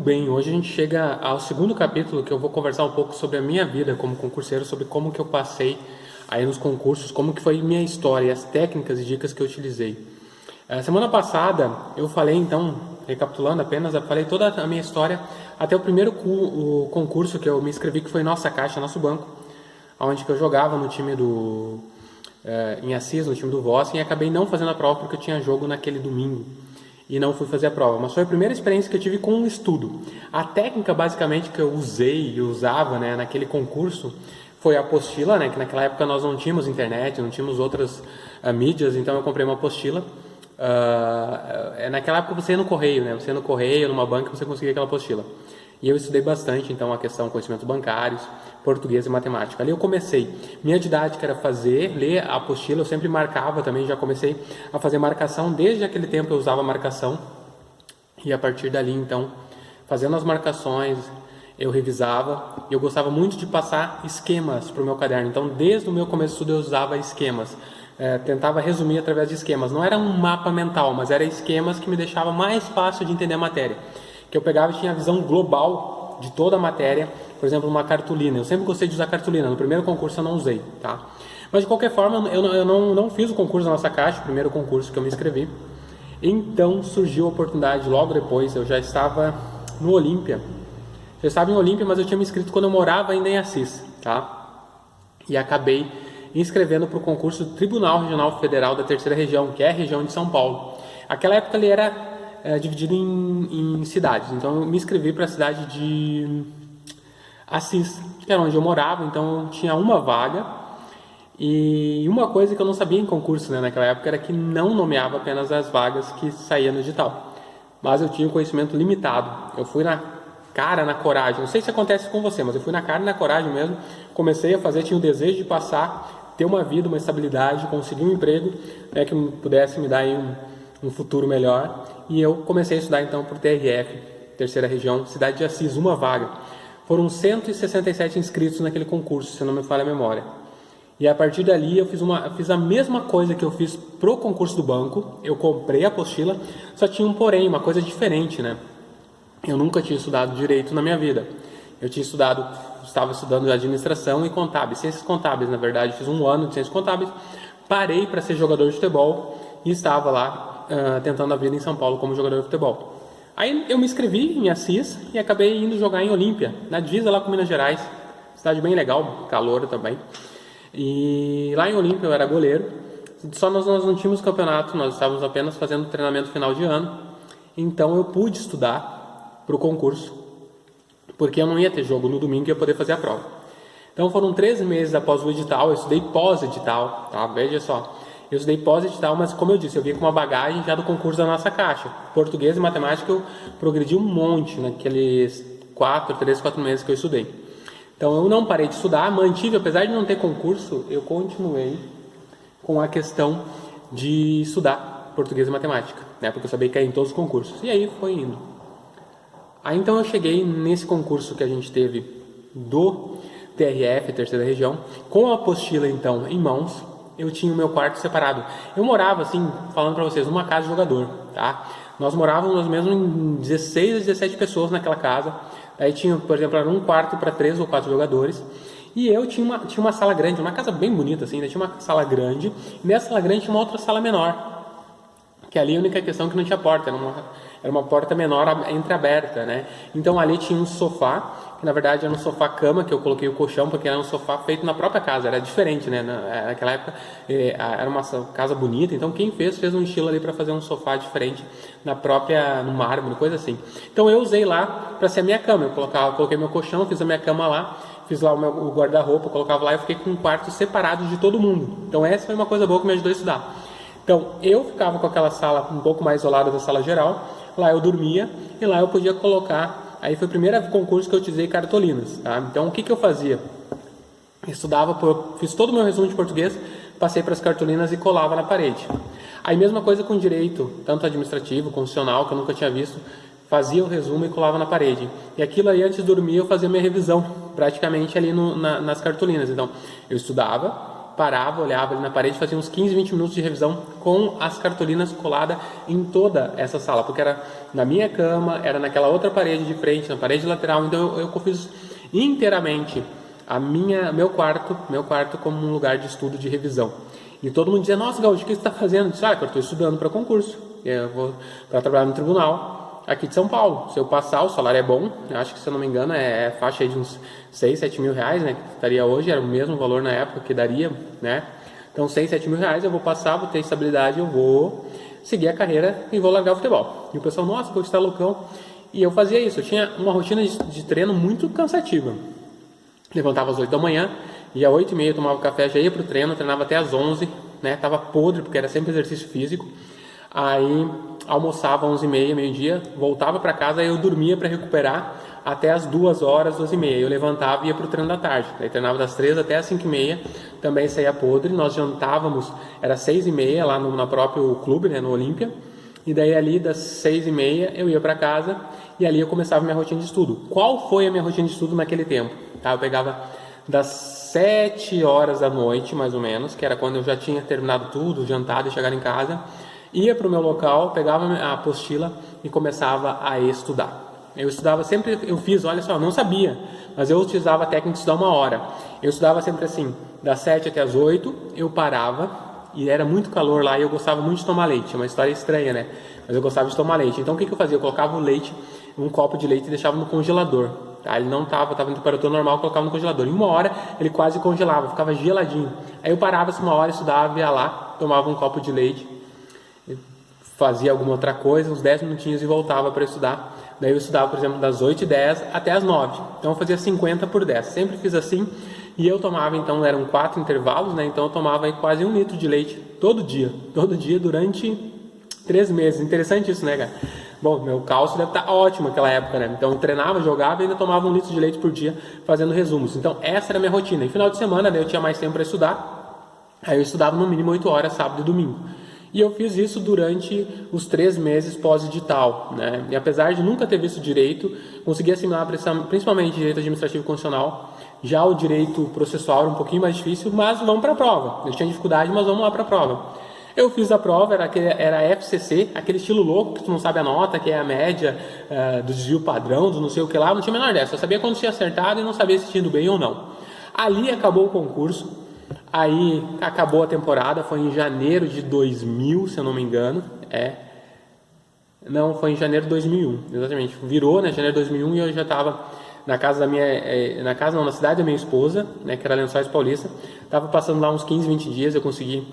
bem. Hoje a gente chega ao segundo capítulo que eu vou conversar um pouco sobre a minha vida como concurseiro, sobre como que eu passei aí nos concursos, como que foi minha história, as técnicas e dicas que eu utilizei. Semana passada eu falei, então, recapitulando apenas, eu falei toda a minha história até o primeiro o concurso que eu me inscrevi, que foi Nossa Caixa, Nosso Banco, onde que eu jogava no time em Assis, no time do Vossen, e acabei não fazendo a prova porque eu tinha jogo naquele domingo e não fui fazer a prova. Mas foi a primeira experiência que eu tive com o estudo. A técnica, basicamente, que eu usei e usava, né, naquele concurso foi a apostila, né, que naquela época nós não tínhamos internet, não tínhamos outras mídias, então eu comprei uma apostila. Naquela época você ia no correio, né? Você ia no correio, numa banca, você conseguia aquela apostila. E eu estudei bastante, então, a questão de conhecimentos bancários, português e matemática. Ali eu comecei. Minha didática era ler a apostila, eu sempre marcava também, já comecei a fazer marcação. Desde aquele tempo eu usava marcação. E a partir dali, então, fazendo as marcações, eu revisava. E eu gostava muito de passar esquemas para o meu caderno. Então, desde o meu começo de estudo, eu usava esquemas. Tentava resumir através de esquemas. Não era um mapa mental, mas eram esquemas que me deixava mais fácil de entender a matéria. Que eu pegava e tinha a visão global de toda a matéria, por exemplo, uma cartolina. Eu sempre gostei de usar cartolina, no primeiro concurso eu não usei, tá? Mas de qualquer forma, eu não fiz o concurso da Nossa Caixa, o primeiro concurso que eu me inscrevi. Então surgiu a oportunidade, logo depois, eu já estava no Olímpia. Eu estava em Olímpia, mas eu tinha me inscrito quando eu morava ainda em Assis, tá? E acabei inscrevendo para o concurso do Tribunal Regional Federal da Terceira Região, que é a região de São Paulo. Aquela época ele era dividido em cidades. Então eu me inscrevi para a cidade de Assis, que era onde eu morava. Então eu tinha uma vaga. E uma coisa que eu não sabia em concurso, né, naquela época era que não nomeava apenas as vagas que saía no edital. Mas eu tinha um conhecimento limitado. Eu fui na cara, na coragem. Não sei se acontece com você, mas eu fui na cara e na coragem mesmo. Comecei a fazer, tinha o desejo de passar, ter uma vida, uma estabilidade, conseguir um emprego, né, que pudesse me dar aí um futuro melhor. E eu comecei a estudar então por TRF, Terceira Região, cidade de Assis, uma vaga. Foram 167 inscritos naquele concurso, se não me falha a memória. E a partir dali eu fiz a mesma coisa que eu fiz pro concurso do banco. Eu comprei a apostila, só tinha um porém, uma coisa diferente, né? Eu nunca tinha estudado direito na minha vida. Estava estudando administração e contábeis, ciências contábeis, na verdade. Fiz um ano de ciências contábeis, parei para ser jogador de futebol e estava lá tentando a vida em São Paulo como jogador de futebol. Aí eu me inscrevi em Assis e acabei indo jogar em Olímpia, na divisa lá com Minas Gerais. Cidade bem legal, calor também. E lá em Olímpia eu era goleiro. Só nós não tínhamos campeonato, nós estávamos apenas fazendo treinamento final de ano. Então eu pude estudar para o concurso, porque eu não ia ter jogo no domingo e ia poder fazer a prova. Então foram 13 meses após o edital, eu estudei pós-edital, tá? Veja só. Eu estudei pós-edital, mas como eu disse, eu vim com uma bagagem já do concurso da Nossa Caixa. Português e matemática eu progredi um monte naqueles 4 meses que eu estudei. Então eu não parei de estudar, mantive, apesar de não ter concurso, eu continuei com a questão de estudar português e matemática, né? Porque eu sabia que ia em todos os concursos. E aí foi indo. Aí então eu cheguei nesse concurso que a gente teve do TRF, Terceira Região, com a apostila então em mãos. Eu tinha o meu quarto separado. Eu morava, assim, falando pra vocês, numa casa de jogador, tá? Nós morávamos mesmo em 16 a 17 pessoas naquela casa. Aí tinha, por exemplo, era um quarto para 3 ou 4 jogadores. E eu tinha uma sala grande, uma casa bem bonita, assim, né? Tinha uma sala grande. E nessa sala grande tinha uma outra sala menor. Que ali a única questão é que não tinha porta, era uma porta menor entreaberta, né? Então ali tinha um sofá, que na verdade era um sofá-cama, que eu coloquei o colchão, porque era um sofá feito na própria casa, era diferente, né? Naquela época era uma casa bonita, então quem fez um estilo ali para fazer um sofá diferente no mármore, coisa assim. Então eu usei lá para ser a minha cama, coloquei meu colchão, fiz a minha cama lá, fiz lá o guarda-roupa, colocava lá e fiquei com um quarto separado de todo mundo. Então essa foi uma coisa boa que me ajudou a estudar. Então, eu ficava com aquela sala um pouco mais isolada da sala geral, lá eu dormia e lá eu podia colocar, aí foi o primeiro concurso que eu utilizei cartolinas, tá? Então, o que eu fazia? Fiz todo o meu resumo de português, passei para as cartolinas e colava na parede. Aí, mesma coisa com direito, tanto administrativo, constitucional, que eu nunca tinha visto, fazia o resumo e colava na parede. E aquilo aí, antes de dormir, eu fazia minha revisão, praticamente ali nas cartolinas. Então, eu estudava, parava, olhava ali na parede, fazia uns 15, 20 minutos de revisão com as cartolinas coladas em toda essa sala, porque era na minha cama, era naquela outra parede de frente, na parede lateral, então eu fiz inteiramente meu quarto como um lugar de estudo, de revisão. E todo mundo dizia, nossa, Gaúcho, o que você está fazendo? Eu disse, eu estou estudando para concurso, eu vou para trabalhar no tribunal aqui de São Paulo. Se eu passar, o salário é bom, eu acho que, se eu não me engano, é faixa aí de uns 6, 7 mil reais, né, que estaria hoje, era o mesmo valor na época que daria, né? Então, 6, 7 mil reais, eu vou passar, vou ter estabilidade, eu vou seguir a carreira e vou largar o futebol. E o pessoal, nossa, Gaúcho, está loucão. E eu fazia isso, eu tinha uma rotina de treino muito cansativa. Levantava às 8 da manhã, ia às 8h30, tomava café, já ia pro treino, treinava até às 11, né? Tava podre, porque era sempre exercício físico. Aí almoçava às 11h30, meio-dia, voltava para casa, aí eu dormia para recuperar até às 2h, 2h30. Eu levantava e ia pro treino da tarde. Aí treinava das 3 até às 5h30, também saía podre. Nós jantávamos, era 6h30 lá no próprio clube, né, no Olímpia. E daí ali das 6h30 eu ia para casa e ali eu começava minha rotina de estudo. Qual foi a minha rotina de estudo naquele tempo? Tá, eu pegava das 7h da noite, mais ou menos, que era quando eu já tinha terminado tudo, jantado e chegado em casa, ia para o meu local, pegava a apostila e começava a estudar. Eu estudava sempre, eu fiz, olha só, não sabia, mas eu utilizava a técnica de estudar 1 hora. Eu estudava sempre assim, das 7 até as 8, eu parava, e era muito calor lá e eu gostava muito de tomar leite. É uma história estranha, né? Mas eu gostava de tomar leite. Então o que eu fazia? Eu colocava o leite, um copo de leite e deixava no congelador. Tá? Ele não estava em temperatura normal, eu colocava no congelador. Em 1 hora ele quase congelava, ficava geladinho. Aí eu parava assim 1 hora, estudava, ia lá, tomava um copo de leite, fazia alguma outra coisa, uns 10 minutinhos e voltava para estudar. Daí eu estudava, por exemplo, das 8h10 até as 9. Então eu fazia 50 por 10. Sempre fiz assim. E eu tomava, então, eram 4 intervalos, né? Então eu tomava aí quase 1 litro de leite todo dia durante 3 meses. Interessante isso, né, cara? Bom, meu cálcio deve estar ótimo naquela época, né? Então eu treinava, jogava e ainda tomava 1 litro de leite por dia fazendo resumos. Então essa era a minha rotina. E final de semana, né, eu tinha mais tempo para estudar. Aí eu estudava no mínimo 8 horas, sábado e domingo. E eu fiz isso durante os 3 meses pós-edital, né? E apesar de nunca ter visto direito, consegui assimilar principalmente direito administrativo e constitucional. Já o direito processual era um pouquinho mais difícil, mas vamos para a prova. Eu tinha dificuldade, mas vamos lá para a prova. Eu fiz a prova, era FCC, aquele estilo louco, que tu não sabe a nota, que é a média do desvio padrão, do não sei o que lá, não tinha a menor dessa. Eu sabia quando tinha acertado e não sabia se tinha ido bem ou não. Ali acabou o concurso, aí acabou a temporada, foi em janeiro de 2000, se eu não me engano. Não, foi em janeiro de 2001, exatamente. Virou, né, janeiro de 2001, e eu já estava na casa da minha, na cidade da minha esposa, né, que era Lençóis Paulista. Tava passando lá uns 15, 20 dias, eu consegui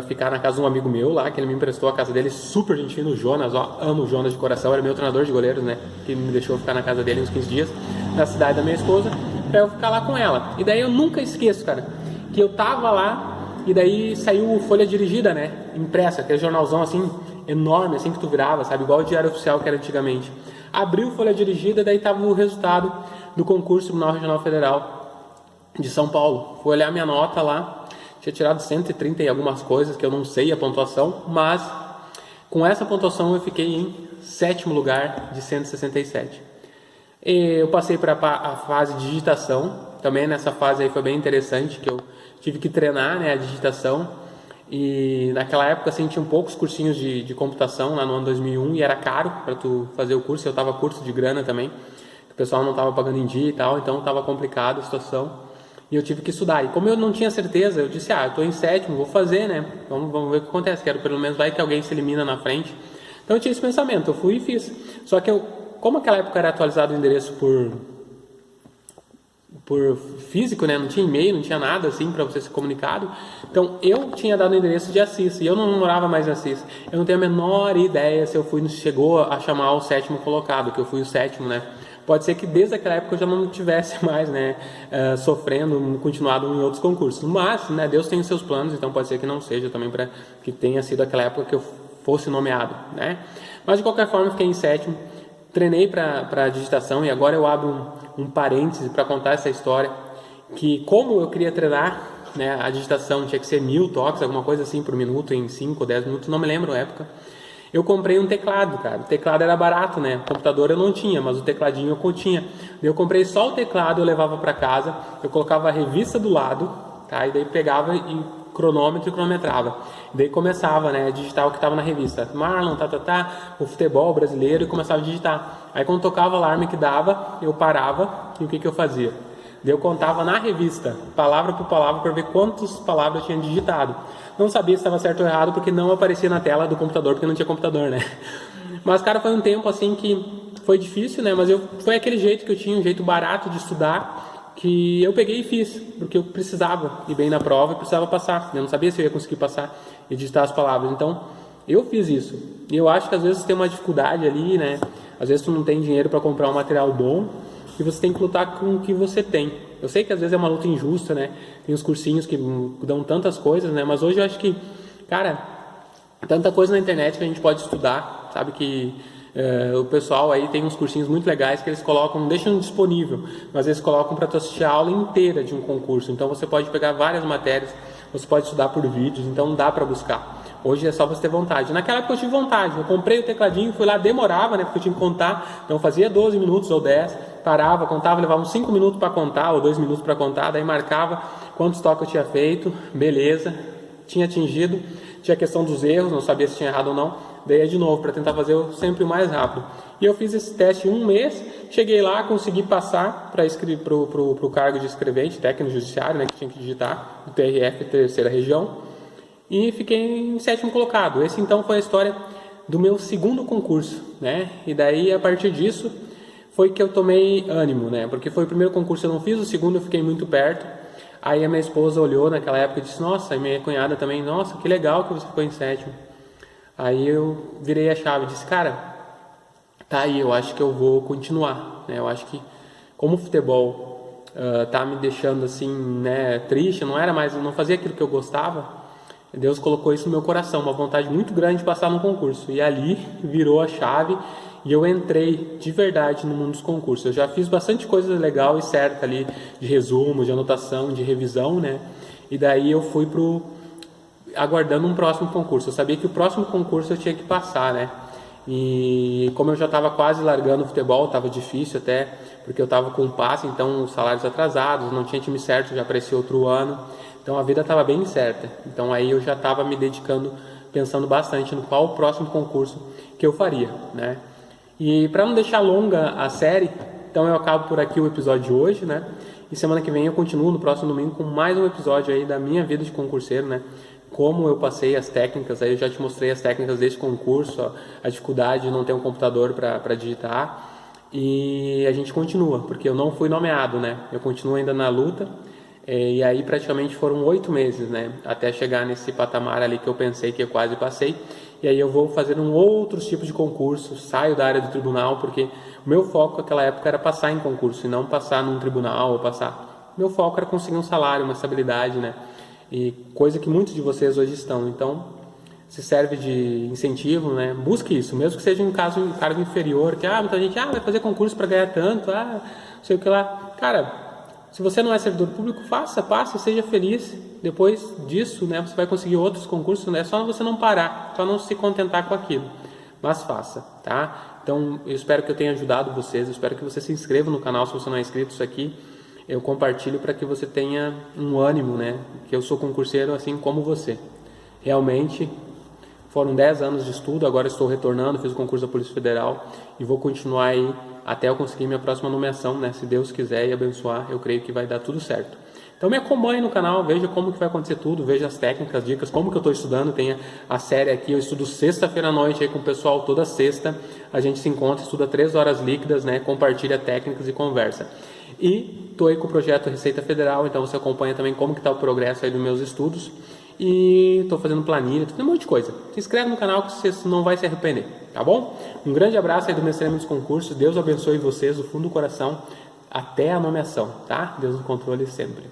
ficar na casa de um amigo meu lá, que ele me emprestou a casa dele, super gente fina, o Jonas, ó, amo o Jonas de coração, era meu treinador de goleiros, né, que me deixou ficar na casa dele uns 15 dias, na cidade da minha esposa, pra eu ficar lá com ela. E daí eu nunca esqueço, cara, que eu tava lá, e daí saiu folha dirigida, né, impressa, aquele jornalzão assim, enorme, assim que tu virava, sabe, igual o Diário Oficial que era antigamente. Abriu folha dirigida, daí estava o resultado do concurso Tribunal Regional Federal de São Paulo. Fui olhar minha nota lá, tinha tirado 130 e algumas coisas, que eu não sei a pontuação, mas com essa pontuação eu fiquei em 7º lugar de 167. Eu passei para a fase de digitação, também nessa fase aí foi bem interessante, que eu tive que treinar, né, a digitação. E naquela época assim, tinha poucos cursinhos de computação lá no ano 2001 e era caro para tu fazer o curso. Eu estava curso de grana também, o pessoal não estava pagando em dia e tal, então estava complicado a situação e eu tive que estudar. E como eu não tinha certeza, eu disse, eu estou em 7º, vou fazer, né, vamos ver o que acontece, quero pelo menos vai que alguém se elimina na frente. Então eu tinha esse pensamento, eu fui e fiz. Só que como naquela época era atualizado o endereço por físico, né? Não tinha e-mail, não tinha nada assim para você ser comunicado. Então eu tinha dado o endereço de Assis e eu não morava mais em Assis. Eu não tenho a menor ideia se chegou a chamar o 7º colocado, que eu fui o 7º, né? Pode ser que desde aquela época eu já não tivesse mais, né, sofrendo, continuado em outros concursos. Mas, né, Deus tem os seus planos, então pode ser que não seja também para que tenha sido aquela época que eu fosse nomeado, né? Mas de qualquer forma eu fiquei em 7º. Treinei para digitação e agora eu abro um parêntese para contar essa história, que como eu queria treinar, né, a digitação tinha que ser 1000 toques, alguma coisa assim por minuto, em 5 ou 10 minutos, não me lembro a época. Eu comprei um teclado, cara. O teclado era barato, né? O computador eu não tinha, mas o tecladinho eu tinha. Eu comprei só o teclado, eu levava para casa, eu colocava a revista do lado, tá? E daí pegava e cronômetro e cronometrava. E daí começava, né, a digitar o que estava na revista. Marlon, o futebol brasileiro, e começava a digitar. Aí quando tocava o alarme que dava, eu parava e o que eu fazia? Daí eu contava na revista, palavra por palavra, para ver quantas palavras eu tinha digitado. Não sabia se estava certo ou errado, porque não aparecia na tela do computador, porque não tinha computador, né? Mas, cara, foi um tempo assim que foi difícil, né? Mas foi aquele jeito que eu tinha, um jeito barato de estudar, que eu peguei e fiz, porque eu precisava ir bem na prova e precisava passar. Eu não sabia se eu ia conseguir passar e digitar as palavras. Então, eu fiz isso. E eu acho que às vezes tem uma dificuldade ali, né? Às vezes tu não tem dinheiro para comprar um material bom e você tem que lutar com o que você tem. Eu sei que às vezes é uma luta injusta, né? Tem os cursinhos que dão tantas coisas, né? Mas hoje eu acho que, cara, tanta coisa na internet que a gente pode estudar, sabe? Que o pessoal aí tem uns cursinhos muito legais que eles colocam, não deixam disponível, mas eles colocam para tu assistir a aula inteira de um concurso. Então você pode pegar várias matérias, você pode estudar por vídeos, então dá para buscar. Hoje é só você ter vontade. Naquela época eu tive vontade, eu comprei o tecladinho, fui lá, demorava, né? Porque eu tinha que contar, então eu fazia 12 minutos ou 10, parava, contava, levava uns 5 minutos para contar, ou 2 minutos para contar, daí marcava quantos toques eu tinha feito, beleza, tinha atingido, tinha a questão dos erros, não sabia se tinha errado ou não, daí é de novo, para tentar fazer sempre o mais rápido. E eu fiz esse teste em um mês, cheguei lá, consegui passar para o cargo de escrevente, técnico judiciário, né, que tinha que digitar, do TRF, terceira região, e fiquei em 7º colocado. Esse então foi a história do meu segundo concurso, né, e daí a partir disso foi que eu tomei ânimo, né, porque foi o primeiro concurso que eu não fiz, o segundo eu fiquei muito perto. Aí a minha esposa olhou naquela época e disse, nossa, e minha cunhada também, nossa, que legal que você ficou em 7º. Aí eu virei a chave e disse, cara, tá aí, eu acho que eu vou continuar, né? Eu acho que como o futebol tá me deixando assim, né, triste, não fazia aquilo que eu gostava, Deus colocou isso no meu coração, uma vontade muito grande de passar no concurso. E ali virou a chave e eu entrei de verdade no mundo dos concursos. Eu já fiz bastante coisa legal e certa ali, de resumo, de anotação, de revisão, né? E daí eu fui aguardando um próximo concurso. Eu sabia que o próximo concurso eu tinha que passar, né? E como eu já estava quase largando o futebol, estava difícil até, porque eu estava com passe, então os salários atrasados, não tinha time certo já para esse outro ano. Então a vida estava bem incerta. Então aí eu já estava me dedicando, pensando bastante no qual o próximo concurso que eu faria, né? E para não deixar longa a série, então eu acabo por aqui o episódio de hoje, né? E semana que vem eu continuo no próximo domingo com mais um episódio aí da minha vida de concurseiro, né? Como eu passei as técnicas, aí eu já te mostrei as técnicas desse concurso, ó, a dificuldade de não ter um computador para digitar. E a gente continua, porque eu não fui nomeado, né? Eu continuo ainda na luta. E aí praticamente foram 8 meses, né? Até chegar nesse patamar ali que eu pensei que eu quase passei. E aí eu vou fazer outros tipos de concurso, saio da área do tribunal, porque o meu foco naquela época era passar em concurso e não passar num tribunal ou passar. Meu foco era conseguir um salário, uma estabilidade, né? E coisa que muitos de vocês hoje estão. Então, se serve de incentivo, né? Busque isso, mesmo que seja um cargo inferior, que muita gente vai fazer concurso para ganhar tanto, não sei o que lá. Cara, se você não é servidor público, passe, seja feliz. Depois disso, né, você vai conseguir outros concursos, né? É só você não parar, só não se contentar com aquilo. Mas faça, tá? Então, eu espero que eu tenha ajudado vocês, eu espero que você se inscreva no canal se você não é inscrito. Isso aqui eu compartilho para que você tenha um ânimo, né? Que eu sou concurseiro assim como você. Realmente, foram 10 anos de estudo, agora estou retornando, fiz o concurso da Polícia Federal e vou continuar aí até eu conseguir minha próxima nomeação, né? Se Deus quiser e abençoar, eu creio que vai dar tudo certo. Então me acompanhe no canal, veja como que vai acontecer tudo, veja as técnicas, as dicas, como que eu estou estudando. Tem a série aqui, eu estudo sexta-feira à noite aí com o pessoal, toda sexta. A gente se encontra, estuda 3 horas líquidas, né? Compartilha técnicas e conversa. E estou aí com o projeto Receita Federal, então você acompanha também como que está o progresso aí dos meus estudos. E estou fazendo planilha, um monte de coisa. Se inscreve no canal que você não vai se arrepender, tá bom? Um grande abraço aí do Mestrando dos Concursos. Deus abençoe vocês do fundo do coração até a nomeação, tá? Deus no controle sempre.